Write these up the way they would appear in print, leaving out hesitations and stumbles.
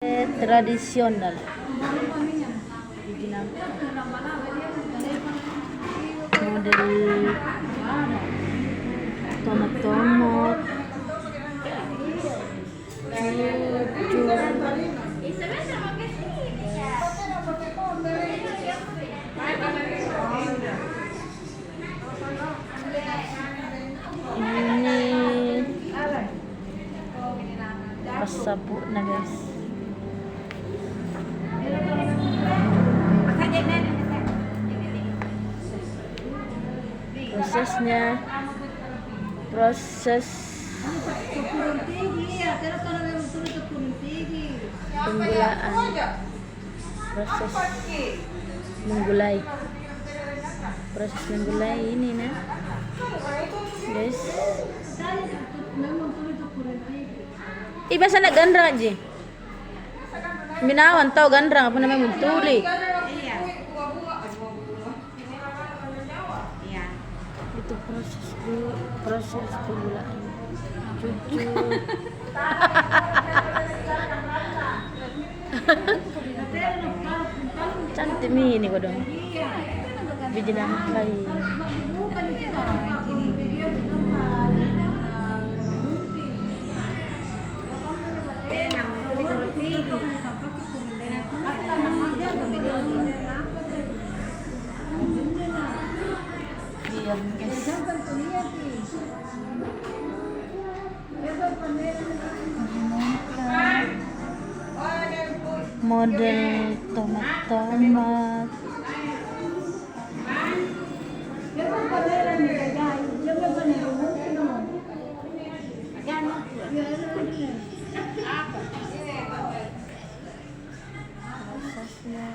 Tradisional. Model tomat-tomat. Ini pasabu na guys. Proses penggulaan, proses menggulai ini nah guys. Iba sana gandra aja minawan tau gandra apa namanya muntuli. Itu proses penggulaan cucu. Cantik ini kok dong biji nangkai. Model tomat-tomat. Prosesnya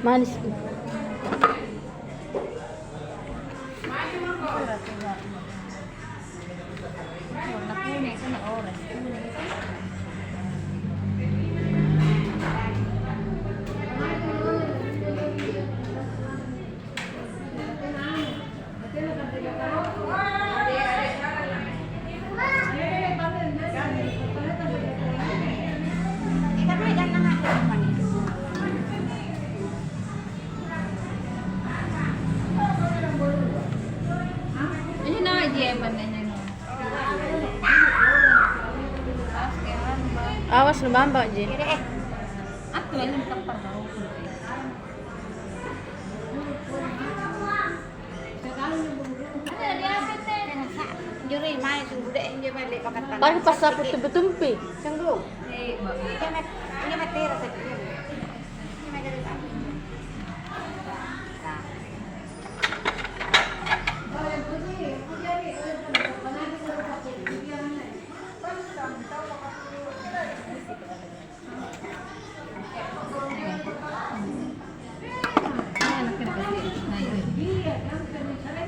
manis. Awas lumambak je. Aku lalu tempat baru. Juri mai sudah dia balik pakatan. Pakai pasal tumpi-tumpi. Sanggup. Ini mati rasa. Ini mati rasa.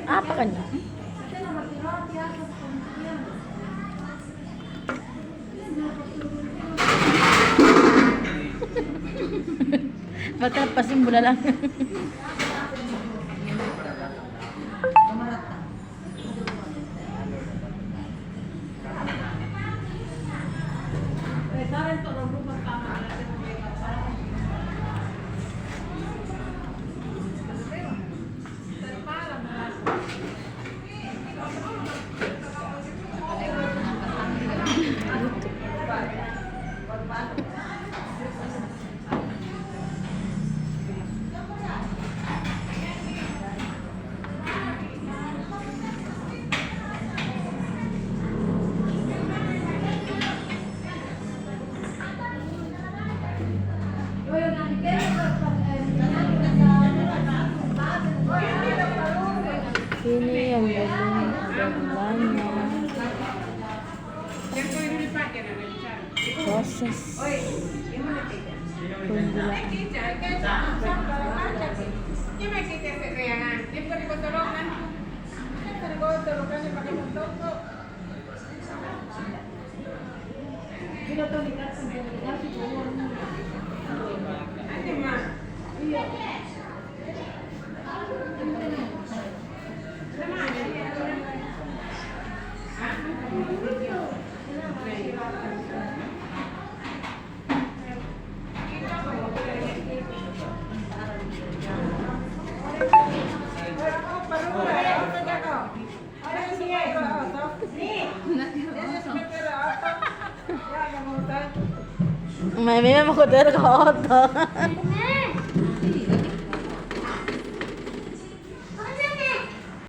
Apa kan ya? Batal pasing bulalang. Ini yang belum ada gulanya. Proses penggulaan. Iya. May makudar ka auto.